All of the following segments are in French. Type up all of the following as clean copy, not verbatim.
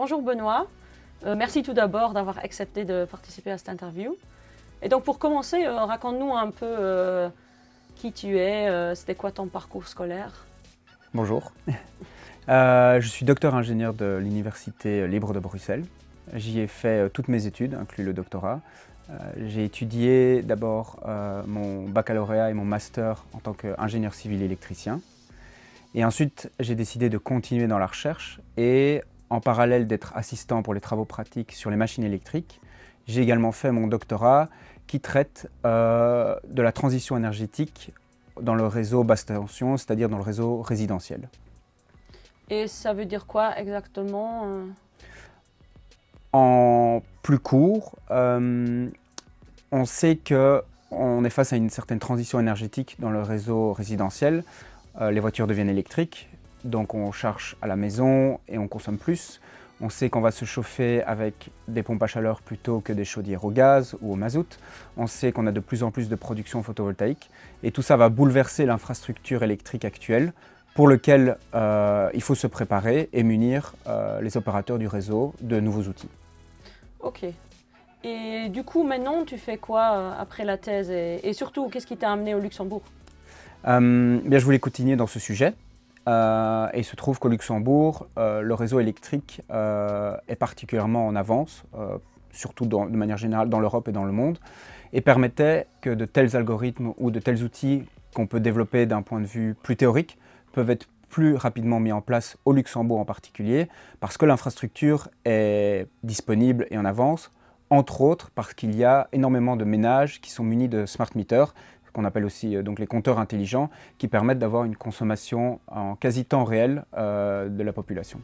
Bonjour Benoît, merci tout d'abord d'avoir accepté de participer à cette interview. Et donc pour commencer, raconte-nous un peu qui tu es, c'était quoi ton parcours scolaire? Bonjour, je suis docteur ingénieur de l'Université libre de Bruxelles. J'y ai fait toutes mes études, inclus le doctorat. J'ai étudié d'abord mon baccalauréat et mon master en tant qu'ingénieur civil électricien. Et ensuite, j'ai décidé de continuer dans la recherche et en parallèle d'être assistant pour les travaux pratiques sur les machines électriques, j'ai également fait mon doctorat qui traite de la transition énergétique dans le réseau basse tension, c'est-à-dire dans le réseau résidentiel. Et ça veut dire quoi exactement? En plus court, on sait qu'on est face à une certaine transition énergétique dans le réseau résidentiel. Les voitures deviennent électriques, donc on charge à la maison et on consomme plus. On sait qu'on va se chauffer avec des pompes à chaleur plutôt que des chaudières au gaz ou au mazout. On sait qu'on a de plus en plus de production photovoltaïque et tout ça va bouleverser l'infrastructure électrique actuelle pour lequel il faut se préparer et munir les opérateurs du réseau de nouveaux outils. Ok. Et du coup, maintenant, tu fais quoi après la thèse et surtout, qu'est-ce qui t'a amené au Luxembourg? Bien, je voulais continuer dans ce sujet. Et il se trouve qu'au Luxembourg, le réseau électrique est particulièrement en avance, surtout de manière générale dans l'Europe et dans le monde, et permettait que de tels algorithmes ou de tels outils qu'on peut développer d'un point de vue plus théorique peuvent être plus rapidement mis en place au Luxembourg en particulier, parce que l'infrastructure est disponible et en avance, entre autres parce qu'il y a énormément de ménages qui sont munis de smart meters, qu'on appelle aussi donc les compteurs intelligents, qui permettent d'avoir une consommation en quasi-temps réel de la population.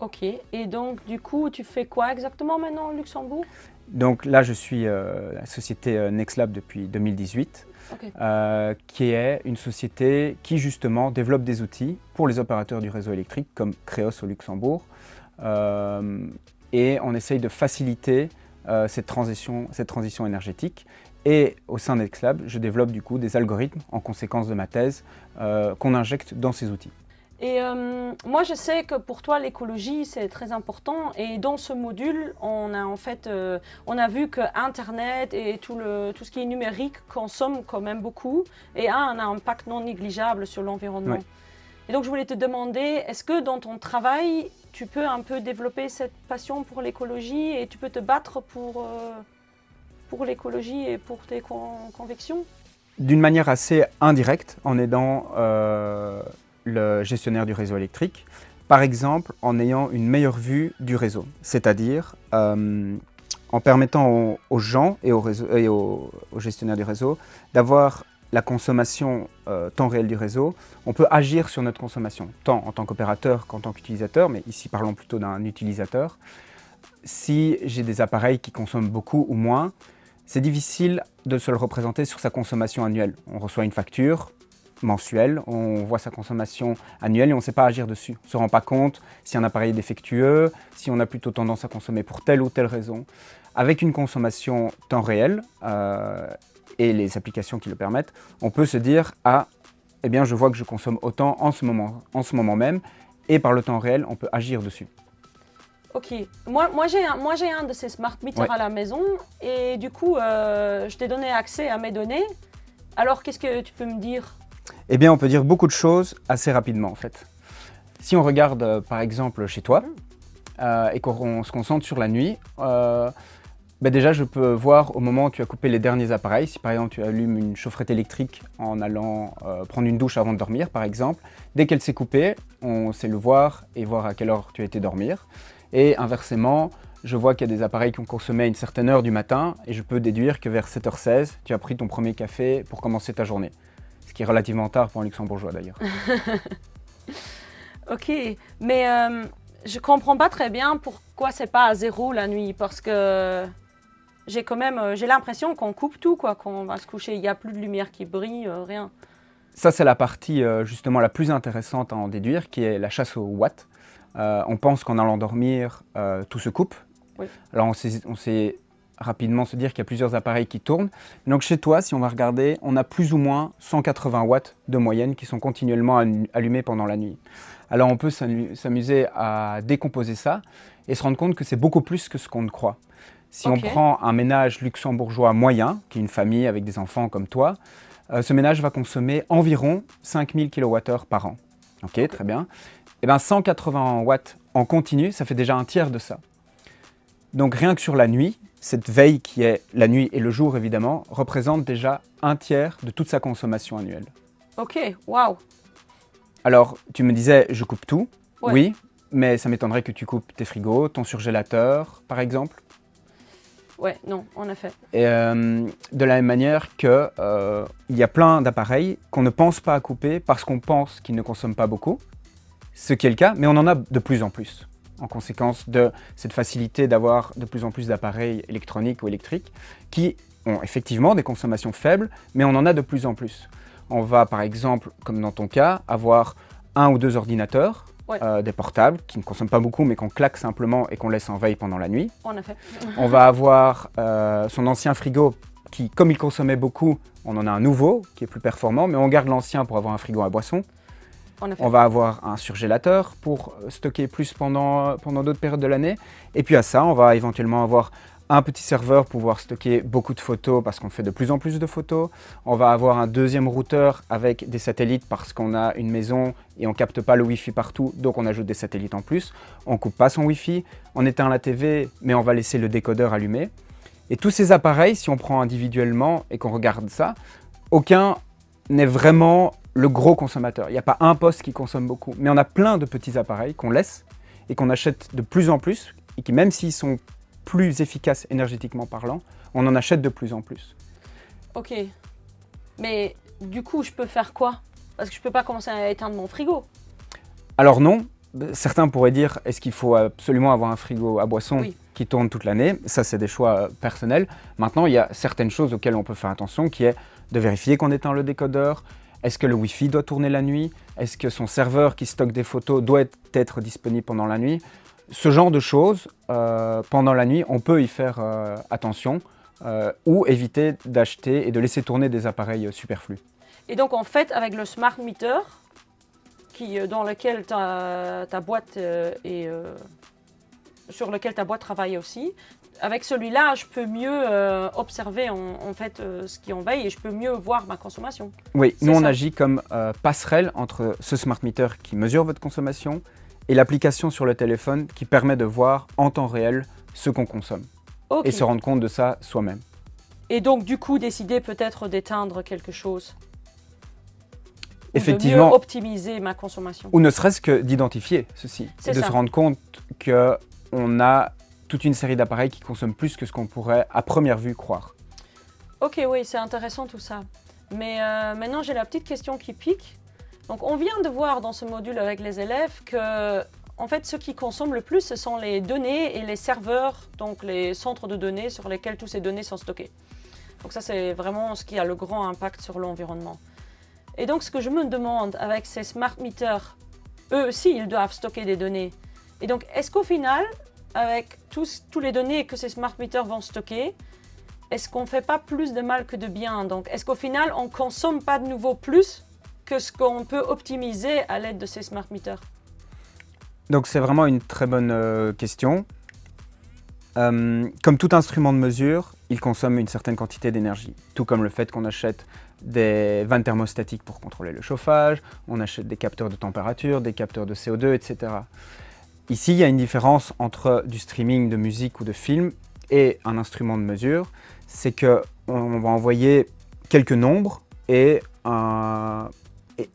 Ok, et donc du coup, tu fais quoi exactement maintenant au Luxembourg? Donc là, je suis la société Nexlab depuis 2018, okay. Qui est une société qui justement développe des outils pour les opérateurs du réseau électrique, comme Creos au Luxembourg, et on essaye de faciliter cette transition énergétique. Et au sein d'Nexlab, je développe du coup des algorithmes en conséquence de ma thèse qu'on injecte dans ces outils. Et moi, je sais que pour toi, l'écologie, c'est très important. Et dans ce module, on a vu que Internet et tout ce qui est numérique consomme quand même beaucoup et a un impact non négligeable sur l'environnement. Oui. Et donc, je voulais te demander, est-ce que dans ton travail, tu peux un peu développer cette passion pour l'écologie et tu peux te battre pour l'écologie et pour tes convictions? D'une manière assez indirecte, en aidant le gestionnaire du réseau électrique, par exemple en ayant une meilleure vue du réseau, c'est-à-dire en permettant aux gens et aux gestionnaires du réseau d'avoir la consommation temps réel du réseau. On peut agir sur notre consommation, tant en tant qu'opérateur qu'en tant qu'utilisateur, mais ici parlons plutôt d'un utilisateur. Si j'ai des appareils qui consomment beaucoup ou moins, c'est difficile de se le représenter sur sa consommation annuelle. On reçoit une facture mensuelle, on voit sa consommation annuelle et on ne sait pas agir dessus. On ne se rend pas compte si un appareil est défectueux, si on a plutôt tendance à consommer pour telle ou telle raison. Avec une consommation temps réel et les applications qui le permettent, on peut se dire « Ah, eh bien je vois que je consomme autant en ce moment même » et par le temps réel, on peut agir dessus. Ok, moi j'ai un de ces smart meters à la maison et du coup je t'ai donné accès à mes données. Alors qu'est-ce que tu peux me dire? Eh bien on peut dire beaucoup de choses assez rapidement en fait. Si on regarde par exemple chez toi et qu'on se concentre sur la nuit, déjà je peux voir au moment où tu as coupé les derniers appareils. Si par exemple tu allumes une chaufferette électrique en allant prendre une douche avant de dormir par exemple, dès qu'elle s'est coupée, on sait le voir et voir à quelle heure tu as été dormir. Et inversement, je vois qu'il y a des appareils qui ont consommé à une certaine heure du matin et je peux déduire que vers 7h16, tu as pris ton premier café pour commencer ta journée. Ce qui est relativement tard pour un luxembourgeois d'ailleurs. Ok, mais je comprends pas très bien pourquoi c'est pas à zéro la nuit parce que j'ai l'impression qu'on coupe tout, quoi, quand on va se coucher. Il n'y a plus de lumière qui brille, rien. Ça, c'est la partie justement la plus intéressante à en déduire, qui est la chasse aux watts. On pense qu'en allant dormir, tout se coupe. Oui. Alors on s'est rapidement se dire qu'il y a plusieurs appareils qui tournent. Donc chez toi, si on va regarder, on a plus ou moins 180 watts de moyenne qui sont continuellement allumés pendant la nuit. Alors on peut s'amuser à décomposer ça et se rendre compte que c'est beaucoup plus que ce qu'on ne croit. Si on prend un ménage luxembourgeois moyen, qui est une famille avec des enfants comme toi, ce ménage va consommer environ 5000 kWh par an. Ok, très bien. Et bien 180 watts en continu, ça fait déjà un tiers de ça. Donc rien que sur la nuit, cette veille qui est la nuit et le jour évidemment, représente déjà un tiers de toute sa consommation annuelle. Ok, waouh. Alors tu me disais, je coupe tout, Ouais. oui, mais ça m'étonnerait que tu coupes tes frigos, ton surgélateur par exemple. Ouais, non, en effet. Et de la même manière qu'il y a plein d'appareils qu'on ne pense pas à couper parce qu'on pense qu'ils ne consomment pas beaucoup, ce qui est le cas, mais on en a de plus en plus, en conséquence de cette facilité d'avoir de plus en plus d'appareils électroniques ou électriques qui ont effectivement des consommations faibles, mais on en a de plus en plus. On va par exemple, comme dans ton cas, avoir 1 ou 2 ordinateurs, des portables qui ne consomment pas beaucoup mais qu'on claque simplement et qu'on laisse en veille pendant la nuit. En effet. On va avoir son ancien frigo qui, comme il consommait beaucoup, on en a un nouveau qui est plus performant, mais on garde l'ancien pour avoir un frigo à boissons. En effet. On va avoir un surgélateur pour stocker plus pendant d'autres périodes de l'année. Et puis à ça, on va éventuellement avoir un petit serveur pour pouvoir stocker beaucoup de photos parce qu'on fait de plus en plus de photos. On va avoir un deuxième routeur avec des satellites parce qu'on a une maison et on ne capte pas le Wi-Fi partout, donc on ajoute des satellites en plus. On ne coupe pas son Wi-Fi, on éteint la TV, mais on va laisser le décodeur allumé. Et tous ces appareils, si on prend individuellement et qu'on regarde ça, aucun n'est vraiment le gros consommateur. Il n'y a pas un poste qui consomme beaucoup, mais on a plein de petits appareils qu'on laisse et qu'on achète de plus en plus et qui, même s'ils sont plus efficaces énergétiquement parlant, on en achète de plus en plus. Ok. Mais du coup, je peux faire quoi? Parce que je peux pas commencer à éteindre mon frigo. Alors non, certains pourraient dire, est-ce qu'il faut absolument avoir un frigo à boissons qui tourne toute l'année? Ça, c'est des choix personnels. Maintenant, il y a certaines choses auxquelles on peut faire attention, qui est de vérifier qu'on éteint le décodeur. Est-ce que le Wi-Fi doit tourner la nuit? Est-ce que son serveur qui stocke des photos doit être disponible pendant la nuit? Ce genre de choses, pendant la nuit, on peut y faire attention ou éviter d'acheter et de laisser tourner des appareils superflus. Et donc, en fait, avec le smart meter, dans lequel ta boîte sur lequel ta boîte travaille aussi, avec celui-là, je peux mieux observer en fait ce qui en veille et je peux mieux voir ma consommation. Oui, nous on agit comme passerelle entre ce smart meter qui mesure votre consommation et l'application sur le téléphone qui permet de voir en temps réel ce qu'on consomme et se rendre compte de ça soi-même. Et donc du coup décider peut-être d'éteindre quelque chose. Effectivement. De mieux optimiser ma consommation. Ou ne serait-ce que d'identifier ceci et de se rendre compte qu'on a toute une série d'appareils qui consomment plus que ce qu'on pourrait à première vue croire. Ok, oui, c'est intéressant tout ça. Mais maintenant j'ai la petite question qui pique. Donc on vient de voir dans ce module avec les élèves que en fait ce qui consomme le plus ce sont les données et les serveurs, donc les centres de données sur lesquels toutes ces données sont stockées. Donc ça c'est vraiment ce qui a le grand impact sur l'environnement. Et donc ce que je me demande avec ces smart meters, eux aussi ils doivent stocker des données. Et donc est-ce qu'au final, avec tous les données que ces smart meters vont stocker, est-ce qu'on ne fait pas plus de mal que de bien? Donc est-ce qu'au final on ne consomme pas de nouveau plus que ce qu'on peut optimiser à l'aide de ces smart meters? Donc c'est vraiment une très bonne question. Comme tout instrument de mesure, il consomme une certaine quantité d'énergie. Tout comme le fait qu'on achète des vannes thermostatiques pour contrôler le chauffage, on achète des capteurs de température, des capteurs de CO2, etc. Ici, il y a une différence entre du streaming de musique ou de film et un instrument de mesure. C'est qu'on va envoyer quelques nombres et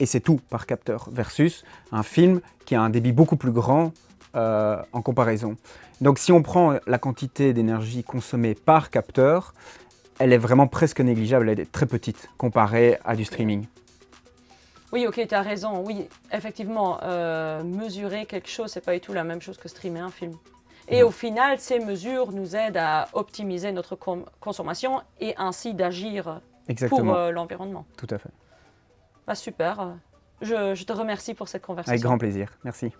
c'est tout par capteur, versus un film qui a un débit beaucoup plus grand en comparaison. Donc si on prend la quantité d'énergie consommée par capteur, elle est vraiment presque négligeable, elle est très petite comparée à du streaming. Oui, ok, tu as raison. Oui, effectivement, mesurer quelque chose, c'est pas du tout la même chose que streamer un film. Et au final, ces mesures nous aident à optimiser notre consommation et ainsi d'agir pour l'environnement. Tout à fait. Bah, super. Je te remercie pour cette conversation. Avec grand plaisir. Merci.